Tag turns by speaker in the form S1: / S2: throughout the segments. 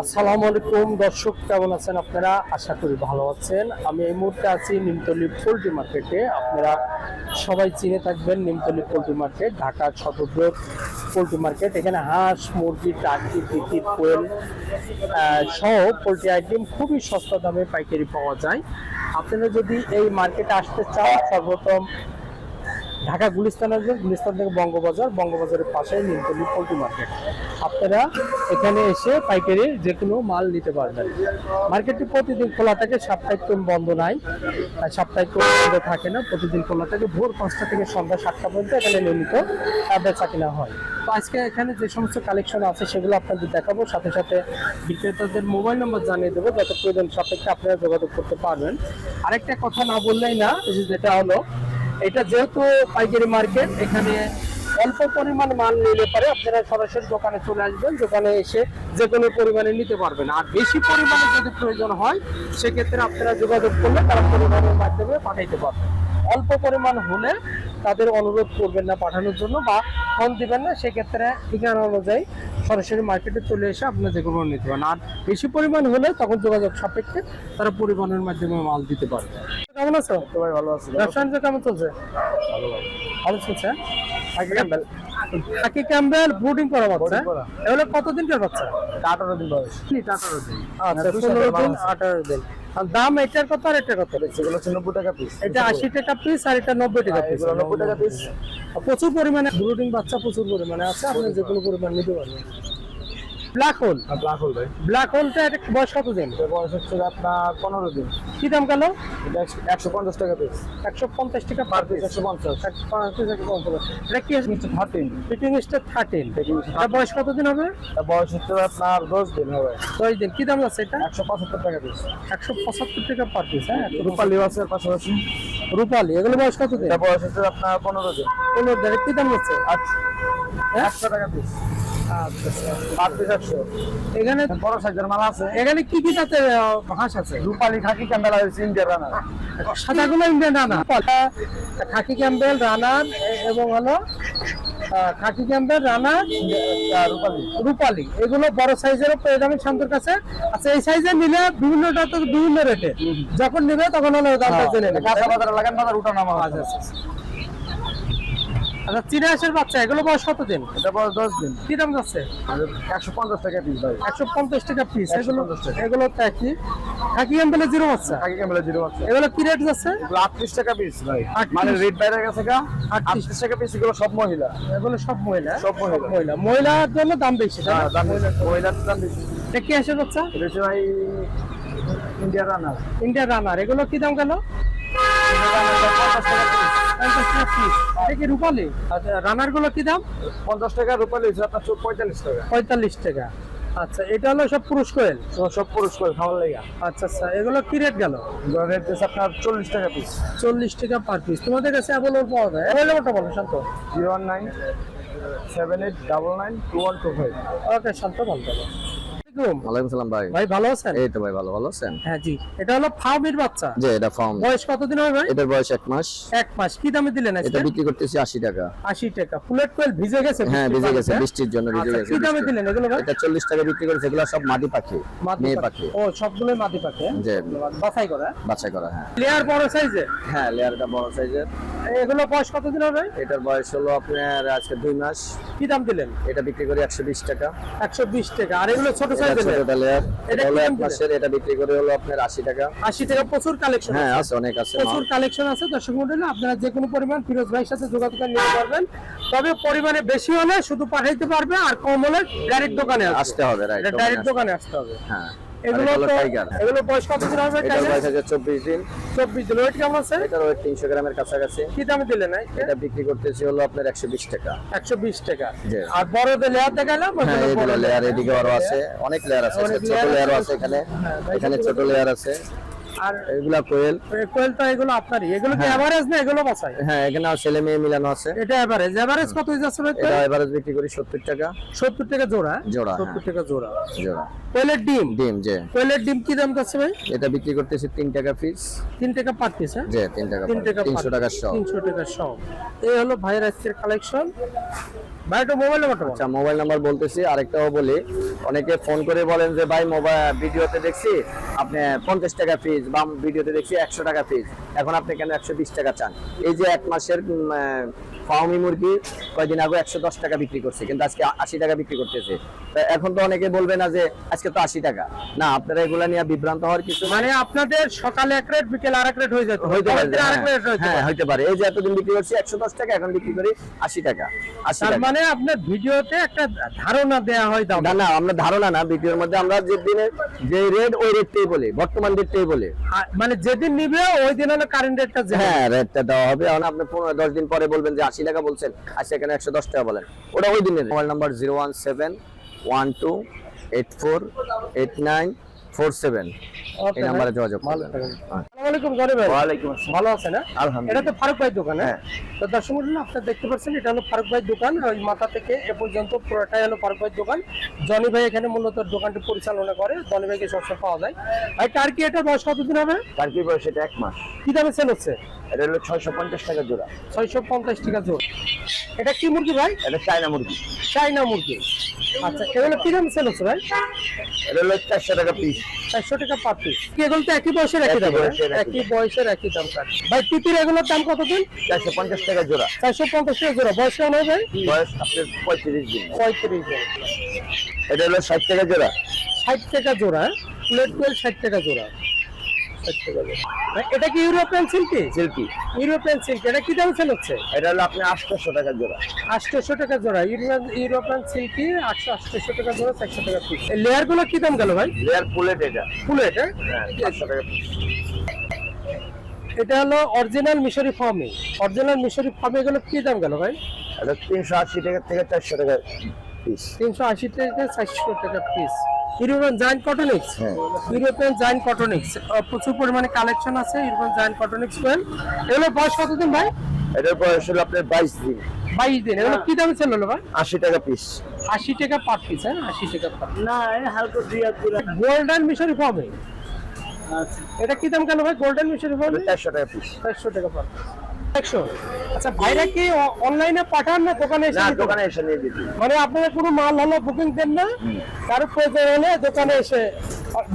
S1: আসসালামু আলাইকুম দর্শক, কেমন আছেন আপনারা? আশা করি ভালো আছেন। আমি এই মুহূর্তে আছি নিমতলী পোল্ট্রি মার্কেটে। আপনারা সবাই চিনে থাকবেন নিমতলী পোল্ট্রি মার্কেট, ঢাকার সদরবৃহৎ পোল্ট্রি মার্কেট। এখানে হাঁস, মুরগি, টার্কি, তিতির, কোয়েল সহ পোল্ট্রি আইটেম খুবই সস্তা দামে পাইকারি পাওয়া যায়। আপনারা যদি এই মার্কেটে আসতে চান, সর্বপ্রথম ঢাকা গুলিস্তান আসবেন, গুলিস্তান থেকে বঙ্গবাজার, বঙ্গবাজারের পাশে নিমতলী পোল্ট্রি মার্কেট। আপনারা এখানে এসে পাইকারি যে কোনো মাল নিতে পারবেন। মার্কেটটি প্রতিদিন খোলা থাকে, সাপ্তাহিক কোনো বন্ধ নাই, সাপ্তাহিক কোনো বন্ধ থাকে না, প্রতিদিন খোলা থাকে। ভোর 5টা থেকে সন্ধ্যা 7টা পর্যন্ত এখানে নিয়মিত বেচা কিনা হয়। তো আজকে এখানে যে সমস্ত কালেকশন আছে সেগুলো আপনাদের দেখাবো, সাথে সাথে বিক্রেতাদের মোবাইল নম্বর জানিয়ে দেবো, যাতে প্রয়োজন সাপেক্ষে আপনারা যোগাযোগ করতে পারবেন। আরেকটা কথা না বললেই না, যেটা হলো এটা যেহেতু পাইকারি মার্কেট, এখানে অল্প পরিমাণ মাল নিলে পারে আপনারা সরাসরি দোকানে চলে আসবেন, দোকানে এসে যে কোনো পরিমাণে নিতে পারবেন। আর বেশি পরিমাণে যদি প্রয়োজন হয় সেক্ষেত্রে আপনারা যোগাযোগ করলে তারা পরিমাণের মাধ্যমে পাঠাইতে পারবেন। অল্প পরিমাণ হলে তাদের অনুরোধ করবেন না পাঠানোর জন্য বা ফোন দিবেন না, সেক্ষেত্রে ঠিকানা অনুযায়ী সরাসরি মার্কেটে চলে এসে আপনারা যে কোনো নিতে পারেন। আর বেশি পরিমাণ হলে তখন যোগাযোগ সাপেক্ষে তারা পরিবহনের মাধ্যমে মাল দিতে পারবে। কেমন আছো?
S2: ভাই ভালো আছি।
S1: ব্যবসা বাণিজ্য কেমন চলছে?
S2: ভালো ভাই।
S1: ভালো চলছে। খাকি ক্যাম্বেল ব্রুডিং করা বাচ্চা, এগুলো কতদিনকার বাচ্চা?
S2: 18 দিন বয়স।
S1: 18 দিন। আচ্ছা, 15 দিন 18 দিন। আর দাম এটার কত আর এটার কত?
S2: সেগুলো 90 টাকা পিস।
S1: এটা 80 টাকা পিস আর এটা 90 টাকা পিস।
S2: এগুলো 90 টাকা পিস।
S1: প্রচুর পরিমাণে ব্রুডিং বাচ্চা প্রচুর পরিমাণে আছে, আপনি যে কোনো পরিমাণ নিতে পারবেন। ব্ল্যাক হোল,
S2: ব্ল্যাক হোল ভাই।
S1: ব্ল্যাক হোলটা এটা বয়স কত দিন?
S2: এর বয়স হচ্ছে আপনার 15 দিন।
S1: কি দাম গেল?
S2: এটা 150 টাকা পিস।
S1: 150 টাকা পার পিস।
S2: 150।
S1: এটা কি আছে?
S2: 13।
S1: Fitting star 13। আর বয়স কত দিন হবে?
S2: এর বয়স হচ্ছে আপনার 10 দিন হবে।
S1: 10 দিন। কি দাম আছে এটা?
S2: 175 টাকা পিস।
S1: 175 টাকা পার পিস। হ্যাঁ,
S2: রূপালী আছে এর পাশাপাশি।
S1: রূপালী, এগুলো বয়স কত দিন?
S2: এটা বয়স হচ্ছে আপনার 15 দিন।
S1: 15 দিন। কি দাম আছে?
S2: 100 টাকা পিস।
S1: আচ্ছা,
S2: পার পিস 100।
S1: এখানে
S2: বড় সাইজের মাল আছে।
S1: এখানে কি কি জাতের হাঁস আছে?
S2: রূপালী, খাকি ক্যাম্বেল আছে, ইন্ডিয়ান রানার।
S1: সাদাগুলো Indian runner, khaki Campbell runner এবং হলো খাকি ক্যাম্বেল রানার, রূপালী, এগুলো বড় সাইজেরও পেয়ে যাবেন শান্তর কাছে। আচ্ছা, এই সাইজের নিলে বিভিন্নটা তো বিভিন্ন রেটে, যখন নেবে তখন হলো দামটা জেনে নেবে।
S2: কাঁচা বাজারে লাগান বাজার উঠা নামা।
S1: আচ্ছা, চীনা হাঁসের বাচ্চা, এগুলো বয়স কত দিন?
S2: এটা বয়স 10 দিন।
S1: কি দাম যাচ্ছে?
S2: 150 টাকা পিস ভাই।
S1: 150 টাকা পিস। এগুলো
S2: 150 টাকা।
S1: এগুলো কি খাকি ক্যাম্বেলের জিরো বাচ্চা?
S2: খাকি ক্যাম্বেলের জিরো আছে।
S1: এগুলো কি রেট যাচ্ছে?
S2: এগুলো 38 টাকা পিস ভাই।
S1: 38
S2: মানে রেট বাইরে গেছে গা।
S1: 38
S2: 38 টাকা পিস। এগুলো সব মহিলা।
S1: এগুলো সব মহিলা?
S2: সব মহিলা।
S1: মহিলার জন্য দাম বেশি।
S2: হ্যাঁ, দাম বেশি। মহিলার দাম বেশি।
S1: এটা কি হাঁসের বাচ্চা?
S2: এটা হচ্ছে ভাই ইন্ডিয়ান রানার।
S1: Indian runner. এগুলো কি দাম গেল?
S2: 50 টাকা পিস।
S1: 50 টাকা পিস। এটা কি রূপালী? আচ্ছা, রানার গুলো কি দাম?
S2: 50 টাকা। রূপালী হচ্ছে আপনার 45 টাকা।
S1: 45 টাকা। আচ্ছা, এটা হলো সব পুরুষ কোয়েল।
S2: সব পুরস্কার খাওয়ার লেগা।
S1: আচ্ছা আচ্ছা, এগুলো কি রেট গেল?
S2: এগুলো রেট হচ্ছে আপনার 40 টাকা পিস।
S1: 40 টাকা পার পিস। তোমাদের কাছে অ্যাভেলেবল পাওয়া যায়? অ্যাভেলেবলটা বলো শান্ত।
S2: 019 7899 2125।
S1: ওকে শান্ত, বলতে বলো।
S3: ওয়ালাইকুম সালাম ভাই।
S1: ভাই ভালো আছেন?
S3: এই তো ভাই ভালো আছেন?
S1: হ্যাঁ জি, এটা হলো ফার্মের বাচ্চা।
S3: যে এটা ফার্ম।
S1: বয়স কতদিন হবে ভাই?
S3: এটার বয়স 1 মাস।
S1: 1 মাস। কি দামে দিলেন আজকে?
S3: এটা বিক্রি করতেছি 80 টাকা।
S1: 80 টাকা। ফুলেট কোয়েল ভিজে গেছে?
S3: হ্যাঁ, ভিজে গেছে,
S1: হ্যাঁ?
S3: বৃষ্টির জন্য ভিজে
S1: আচ্ছা,
S3: গেছে।
S1: কি দামে দিলেন এগুলো ভাই?
S3: এটা 40 টাকা বিক্রি করেছে। এগুলো সব মাটি পাখি, মেয়ে পাখি।
S1: ও, সবগুলোই মাটি পাখি।
S3: যে
S1: বাছাই করা,
S3: বাছাই করা। হ্যাঁ
S1: লেয়ার বড় সাইজে।
S3: হ্যাঁ, লেয়ারটা বড় সাইজের।
S1: এগুলো বয়স কতদিন হবে?
S3: এটার বয়স হলো আপনার আজকে 2 মাস।
S1: কি দাম দিলেন?
S3: এটা বিক্রি করি 120 টাকা।
S1: 120 টাকা। আর এগুলো ছোট
S3: এটা
S1: সাইজের?
S3: ছোটটা লেয়ার।
S1: এটা
S3: এটা হলো
S1: কি
S3: 1
S1: দাম
S3: মাসের। এটা বিক্রি করে হলো আপনার 80 টাকা।
S1: 80 টাকা। প্রচুর কালেকশন
S3: হ্যাঁ,
S1: আছে।
S3: আছে, অনেক আছে।
S1: প্রচুর কালেকশন আছে। দর্শক মণ্ডলী, আপনারা যে কোনো পরিমাণ ফিরোজ ভাইয়ের সাথে যোগাযোগ করে নিতে পারবেন। তবে পরিমাণে বেশি হলে শুধু পাঠাইতে পারবে, আর কম হলে ডাইরেক্ট দোকানে
S3: আসতে হবে, রাইট।
S1: এটা ডাইরেক্ট দোকানে আসতে হবে।
S3: হ্যাঁ,
S1: এগুলো
S3: আর এটা হলো
S1: তো
S3: টাইগার।
S1: এগুলো বয়স কতদিন হবে?
S3: এটার বয়স আছে 24 দিন।
S1: 24 দিন। ওয়েট কেমন আছে?
S3: এটার ওয়েট 300 গ্রামের কাছাকাছি।
S1: কি দামে দিলেন?
S3: এটা বিক্রি করতেছি হলো আপনার 120 টাকা।
S1: 120 টাকা।
S3: জি।
S1: আর বড়দের লেয়ার দেখালাম।
S3: হ্যাঁ, এই লেয়ার এদিকে আরো আছে, অনেক লেয়ার আছে।
S1: অনেক
S3: ছোট
S1: layer
S3: লেয়ারও
S1: আছে।
S3: আছে এখানে।
S1: হ্যাঁ,
S3: এখানে ছোট লেয়ার আছে।
S1: আর
S3: এগুলা কোয়েল।
S1: কোয়েল তো এগুলো আপনারই, এগুলো কি
S3: হ্যাঁ।
S1: এভারেজ না এগুলো বাছাই?
S3: হ্যাঁ, এখানে ছেলে মেয়ে মিলানো আছে।
S1: এটা এভারেজ, এভারেজ কত যাচ্ছে ভাই?
S3: এটা এভারেজ বিক্রি করি 70 টাকা
S1: 70 টাকা জোড়া।
S3: জোড়া,
S1: 70 টাকা জোড়া।
S3: জোড়া।
S1: কোয়েলের ডিম,
S3: ডিম যে
S1: কোয়েলের ডিম কি দাম যাচ্ছে ভাই?
S3: এটা বিক্রি করতেছি 3 টাকা পিস।
S1: 3 টাকা পার পিস। হ্যাঁ,
S3: যে 3 টাকা
S1: 3 টাকা
S3: 300 টাকা শ।
S1: 300 টাকা শ। এই হলো ভাইয়ের আজকের কালেকশন। ভাই তো মোবাইল নাম্বারটা বল।
S3: আচ্ছা, মোবাইল নাম্বার বলতেছি, আরেকটাও বলি। অনেকে ফোন করে বলেন যে ভাই মোবাইল ভিডিওতে দেখছি আপনি 50 টাকা পিস, বা ভিডিওতে দেখছি 100 টাকা পিস, এখন আপনি কেন 120 টাকা চান? এই যে 1 মাসের ফার্মি মুরগি কয়েকদিন আগে 110 টাকা বিক্রি করছে, কিন্তু আজকে 80 টাকা বিক্রি করতেছে। তা এখন তো অনেকে বলবে না যে আজকে তো 80 টাকা। না, আপনারা এগুলা নিয়ে বিভ্রান্ত হওয়ার কিছু
S1: মানে আপনাদের সকালে এক রেট, বিকেল আরেক রেট হয়ে যেত,
S3: হইতে পারে।
S1: আরেক রেট হইতে
S3: হ্যাঁ,
S1: পারে।
S3: হইতে পারে। এই যে এতদিন বিক্রি করছি 110 টাকা, এখন বিক্রি করি 80 টাকা। 80
S1: তার
S3: টাকা।
S1: মানে আপনার ভিডিওতে একটা ধারণা দেয়া হয় দাম।
S3: না না, আমরা ধারণা না, ভিডিওর মধ্যে আমরা যে দিনে যে রেট ওই রেটটাই বলি, বর্তমান রেটটাই বলি।
S1: মানে যেদিন নিবে ওই দিন হলো কারেন্ট রেটটা যে।
S3: হ্যাঁ, রেটটা দেওয়া হবে। এখন আপনি 15-10 দিন পরে বলবেন যে 80 টাকা বলছেন, আর সেখানে 110 টাকা বলেন, ওটা ওই দিনের। Mobile number 01712848947। এই নাম্বারে যোগাযোগ করবেন।
S1: আসসালামু আলাইকুম গনি ভাই।
S3: ওয়ালাইকুম আসসালাম।
S1: ভালো আছেন? হ্যাঁ,
S3: আলহামদুলিল্লাহ।
S1: এটা তো ফারুক ভাই দোকান। হ্যাঁ,
S3: হ্যাঁ।
S1: তো দর্শক মণ্ডলী আপনারা দেখতে পাচ্ছেন এটা হলো ফারুক ভাই দোকান। ওই মাথা থেকে এ পর্যন্ত পুরোটাই হলো ফারুক ভাই দোকান। জনি ভাই এখানে মূলত দোকানটি পরিচালনা করে। জনি ভাইকে সবসময় পাওয়া যায়। ভাই টার্কি এটা বয়স কতদিন হবে?
S3: টার্কি বয়স এটা 1 মাস।
S1: কি দামে সেল হচ্ছে?
S3: এটা হলো 650 টাকা জোড়া।
S1: 650 টাকা জোড়া। এটা কি মুরগি ভাই?
S3: এটা চায়না মুরগি।
S1: চাইনা মুরগি। আচ্ছা, এগুলো কি দামে সেল হচ্ছে ভাই?
S3: এটা হলো 400 টাকা পিস।
S1: 400 টাকা পার পিস। কি এগুলো তো একই বয়সের একই দাম? একই বয়সের একই দাম। ভাই তিতির এগুলোর দাম কত দিন?
S3: 450 টাকা জোড়া।
S1: 450 টাকা জোড়া। বয়স কেমন হয় ভাই?
S3: বয়স আপনার 35 দিন।
S1: 35 দিন।
S3: এটা হলো 60 টাকা জোড়া।
S1: 60 টাকা জোড়া। প্লেট কোয়েল 60 টাকা জোড়া। 60 টাকা জোড়া। ভাই এটা কি European silkie?
S3: Silkie.
S1: European silkie. এটা কি দামে সেল হচ্ছে?
S3: এটা হলো আপনার 800 টাকা জোড়া।
S1: 800 টাকা জোড়া। ইউরোপিয়ান সিল্কি 800 টাকা জোড়া, 400 টাকা পিস। এই লেয়ার গুলো কি দাম গেল ভাই?
S3: লেয়ার ফুলেট এটা।
S1: প্লেট। হ্যাঁ,
S3: হ্যাঁ, 500 টাকা পিস।
S1: এটা হলো অরিজিনাল মিশরি ফার্মি। অরিজিনাল মিশরি ফার্মি এগুলো কি দাম গেল ভাই?
S3: এটা 380 টাকা থেকে 400 টাকা পিস।
S1: 380 থেকে 400 টাকা পিস। European giant কটনিক্স।
S3: হ্যাঁ।
S1: ইউরোপিয়ান জায়ান্ট কটনিক্স প্রচুর পরিমাণে কালেকশন আছে। ইউরোপিয়ান জায়ান্ট কটনিক্স কোয়েল। এগুলো বয়স কতদিন ভাই?
S3: এটার বয়স হলো আপনার 22 দিন।
S1: 22 দিন। এগুলো কি দামে সেল হলো ভাই?
S3: 80 টাকা পিস।
S1: 80 টাকা পার পিস। হ্যাঁ, 80 টাকা পার। না, হালকা গোল্ডেন মিশরি ফার্মি। আচ্ছা, এটা কি দাম কেন ভাই? গোল্ডেন মিশরি ফার্মি
S3: 400 টাকা পিস।
S1: 400 টাকা পার। 100। আচ্ছা, ভাইরা কি অনলাইনে পাঠান না দোকানে এসে?
S3: না,
S1: নিতে
S3: দোকানে
S1: পারে?
S3: এসে নিয়ে দিতে।
S1: মানে আপনারা কোনো মাল হলো বুকিং দেন না, কারো প্রয়োজন হলে দোকানে এসে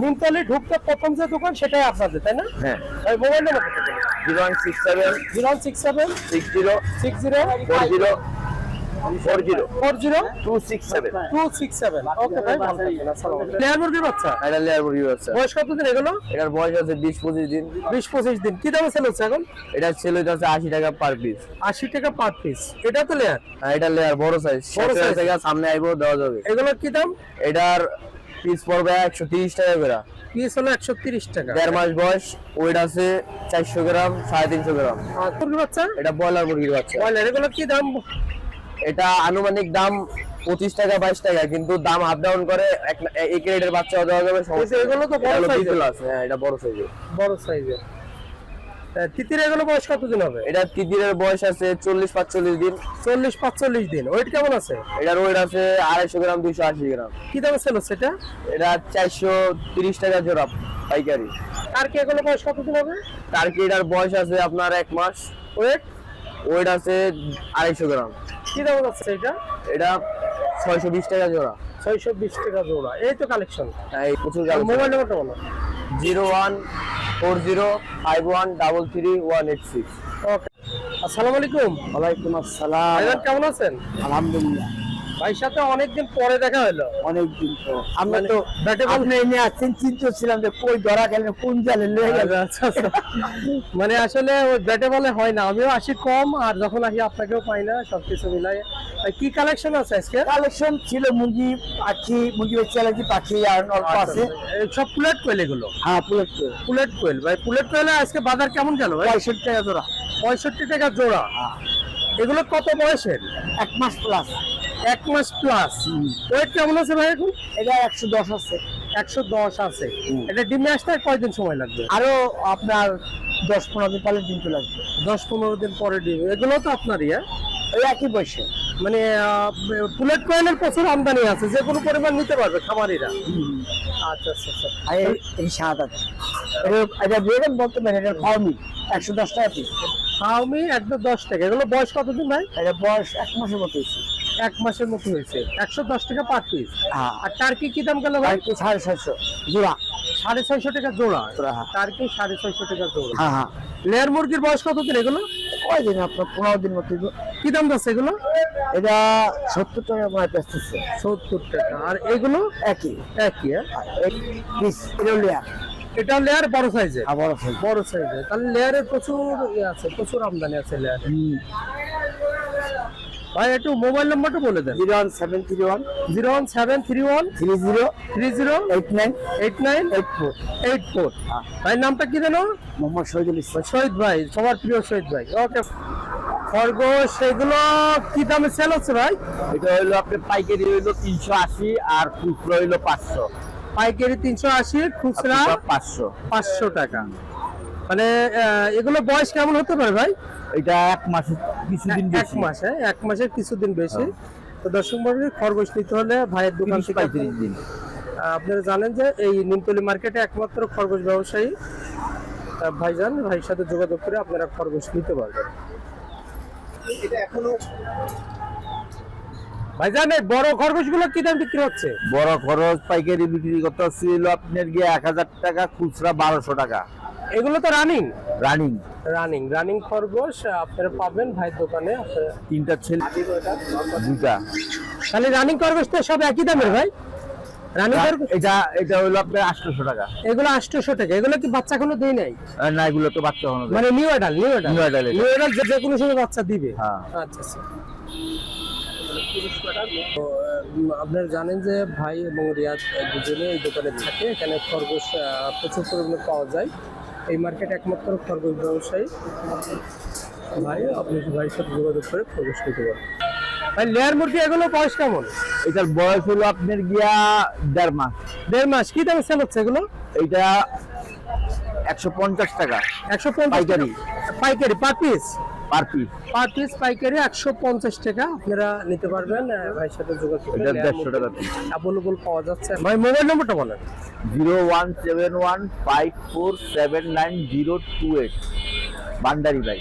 S1: নিমতলি ঢুকতে প্রথম যে দোকান সেটাই আপনাদের, তাই না?
S3: হ্যাঁ।
S1: ভাই মোবাইল নাম্বার
S3: 0167
S1: 067
S3: 60
S1: 60
S3: 40
S1: 40
S3: 267।
S1: 267। ওকে ভাই, ভালো থাকবেন। আসসালামু আলাইকুম। লেয়ার মুরগির বাচ্চা।
S3: এটা লেয়ার মুরগি আছে।
S1: বয়স কতদিন এগুলো?
S3: এটার বয়স আছে 20-25 দিন।
S1: 20-25 দিন। কি দামে সেল হচ্ছে এখন?
S3: এটা সেল হইতাছে 80 টাকা পার পিস।
S1: 80 টাকা পার পিস। এটা তো লেয়ার।
S3: এটা লেয়ার বড় সাইজ।
S1: বড় size।
S3: থেকে সামনে আইবো দেওয়া যাবে।
S1: এগুলোর কি দাম?
S3: এটার পিস পড়বে 130 টাকা করে।
S1: পিস হলো 130 টাকা।
S3: 1.5 মাস বয়স। ওয়েট আছে 400 গ্রাম, 350 গ্রাম।
S1: আর মুরগির বাচ্চা?
S3: এটা ব্রয়লার মুরগির বাচ্চা।
S1: বয়লার। এগুলো কি দাম?
S3: এটা আনুমানিক দাম 25 টাকা 22 টাকা, কিন্তু দাম আপ ডাউন করে। এক রেটের বাচ্চা দেওয়া যাবে।
S1: কিন্তু এগুলো তো বড় সাইজের।
S3: আছে। হ্যাঁ, এটা বড় সাইজের।
S1: বড় সাইজের। তিতির এগুলো বয়স কতদিন হবে?
S3: এটা তিতিরের বয়স আছে 40-45 দিন।
S1: 40-45 দিন। ওয়েট কেমন আছে?
S3: এটার ওয়েট আছে 250 গ্রাম, 280 গ্রাম।
S1: কি দামে সেল হচ্ছে এটা?
S3: এটা 430 টাকা জোড়া পাইকারি।
S1: আর কি এগুলো বয়স কতদিন হবে?
S3: টার্কি এটার বয়স আছে আপনার 1 মাস।
S1: ওয়েট
S3: ওয়েট আছে 250 গ্রাম।
S1: কি দাম আছে এটা?
S3: এটা 620 টাকা জোড়া।
S1: 620 টাকা জোড়া। এই তো কালেকশন।
S3: এই প্রচুর
S1: মোবাইল নাম্বারটা বলো।
S3: 014051333186।
S1: ওকে। আসসালামু আলাইকুম।
S3: ওয়ালাইকুম আসসালাম।
S1: ভাইজান কেমন আছেন?
S3: আলহামদুলিল্লাহ।
S1: ভাইয়ের সাথে অনেকদিন পরে দেখা হলো।
S3: অনেকদিন তো
S1: আমরা তো
S3: আপনি এনে আসছেন, চিন্তা ছিলাম যে কই ধরা গেলেন, কোন জালে লেগে গেল।
S1: আচ্ছা, আচ্ছা। মানে আসলে ওই ব্যাটে বলে হয় না, আমিও আসি কম, আর যখন আসি আপনাকেও পাই না, সবকিছু মিলাই। কি কালেকশন আছে আজকে?
S3: কালেকশন ছিল মুরগি, পাখি, মুরগি বাচ্চা লাগি, পাখি আর অল্প আছে।
S1: এই সব পুলেট কোয়েল এগুলো?
S3: হ্যাঁ, পুলেট
S1: পুলেট কোয়েল। ভাই পুলেট কোয়েলে আজকে বাজার কেমন গেল ভাই?
S3: 65 টাকা জোড়া।
S1: 65 টাকা জোড়া। এগুলো কত বয়সের?
S3: 1 মাস প্লাস।
S1: 1 মাস প্লাস। ওয়েট কেমন আছে ভাই এখন?
S3: এটা 110 আছে।
S1: 110 আছে। এটা ডিমে আসতে আর কয়দিন সময় লাগবে?
S2: আরো আপনার 10-15 দিন পরে ডিম চলে আসবে।
S1: 10-15 দিন পরে ডিম। এগুলো তো আপনারই, হ্যাঁ?
S2: ওই একই পয়সা।
S1: মানে পুলেট কয়েলের প্রচুর আমদানি আছে, যে কোনো পরিমাণ নিতে পারবে খামারিরা। আচ্ছা আচ্ছা আচ্ছা।
S2: আর এই সাদা এটা বেগুন বলতে পারেন, এটা ফার্মি 110 টাকা পিস।
S1: হাউমি একদম 10 টাকা। এগুলো বয়স কতদিন ভাই?
S2: এটা বয়স 1 মাসের মতো হয়েছে।
S1: 1 মাসের মতো হয়েছে। 110 টাকা পার পিস।
S2: হ্যাঁ।
S1: আর টার্কি কি দাম গেল ভাই?
S2: আর কি 650 জোড়া।
S1: 650 টাকা জোড়া।
S2: জোড়া, হ্যাঁ।
S1: টার্কি 650 টাকা জোড়া।
S2: হ্যাঁ হ্যাঁ।
S1: লেয়ার মুরগির বয়স কতদিন এগুলো?
S2: কয়দিন আপনার 15 দিন মতো।
S1: কি দাম যাচ্ছে এগুলো?
S2: এটা 70 টাকা মানে বেচতেছে।
S1: 70 টাকা। আর এগুলো
S2: একই
S1: একই, হ্যাঁ?
S2: পিস এটা লেয়ার।
S1: এটা লেয়ার বড় সাইজের।
S2: আবার আছে।
S1: বড় সাইজের। তাহলে লেয়ারের প্রচুর আছে, প্রচুর আমদানি আছে লেয়ারে। ভাই একটু মোবাইল নাম্বারটা বলে দেন।
S2: 01731
S1: 01731
S2: 30
S1: 30
S2: 89
S1: 89 84। ভাই নামটা কি জানো?
S2: মোহাম্মদ শহীদুল ইসলাম।
S1: শহীদ ভাই, সবার প্রিয় শহীদ ভাই। ওকে। খরগোশ এগুলো কি দামে সেল হচ্ছে ভাই?
S3: এটা হইলো আপনার পাইকারি হইলো 380 আর খুচরা হইলো 500।
S1: পাইকারি 380, খুচরা 500 টাকা। মানে এগুলো বয়স কেমন হতে পারে ভাই?
S3: এটা 1 মাসে কিছুদিন
S1: 1
S3: বেশি।
S1: মাস, হ্যাঁ, 1 মাসের কিছুদিন বেশি। তো দর্শক মণ্ডলী, খরগোশ নিতে হলে ভাইয়ের দোকান থেকে
S3: 35 দিন।
S1: আপনারা জানেন যে এই নিমতলী মার্কেটে একমাত্র খরগোশ ব্যবসায়ী ভাইজান। ভাইয়ের সাথে যোগাযোগ করে আপনারা খরগোশ নিতে পারবেন। ভাইজান এই বড় খরগোশগুলো কি দাম বিক্রি হচ্ছে?
S3: বড় খরচ পাইকারি বিক্রি করতে ছিল আপনার গিয়ে 1000 টাকা, খুচরা 1200 টাকা।
S1: এগুলো তো রানিং
S3: রানিং
S1: খরগোশ আপনারা পাবেন ভাইয়ের দোকানে।
S3: তিনটা ছেলে, দুইটা।
S1: তাহলে রানিং খরগোশ তো সব একই দামের ভাই? রানিং খরগোশ
S3: এটা হইলো আপনার 800 টাকা।
S1: এগুলো 800 টাকা। এগুলো কি বাচ্চা এখনো দেয় নাই?
S3: না, এগুলো তো বাচ্চা হলো।
S1: মানে নিউ অ্যাডাল
S3: New adult
S1: যে কোনো সময় বাচ্চা দিবে।
S3: হ্যাঁ।
S1: আচ্ছা আচ্ছা। তো, আপনারা জানেন যে ভাই এবং রিয়াদ দুজনে এই দোকানে থাকে। এখানে খরগোশ প্রচুর পরিমাণে পাওয়া যায়। এই মার্কেট একমাত্র খরগোশ ব্যবসায়ী ভাই। আপনি ভাইয়ের সাথে যোগাযোগ করে খরগোশ নিতে পারেন। ভাই লেয়ার মুরগি এগুলো বয়স কেমন?
S3: এটার বয়স হলো আপনার গিয়া 1.5 মাস।
S1: 1.5 মাস। কি দামে সেল হচ্ছে এগুলো?
S3: এইটা 150 টাকা
S1: 150
S3: পাইকারি।
S1: পাইকারি per piece?
S3: Per piece.
S1: Per piece পাইকারি 150 টাকা। আপনারা নিতে পারবেন ভাইয়ের সাথে যোগাযোগ করে।
S3: এটা 150 টাকা পিস।
S1: অ্যাভেলেবল পাওয়া যাচ্ছে। ভাই মোবাইল নম্বরটা বলেন।
S3: 01715479028 ভান্ডারি ভাই।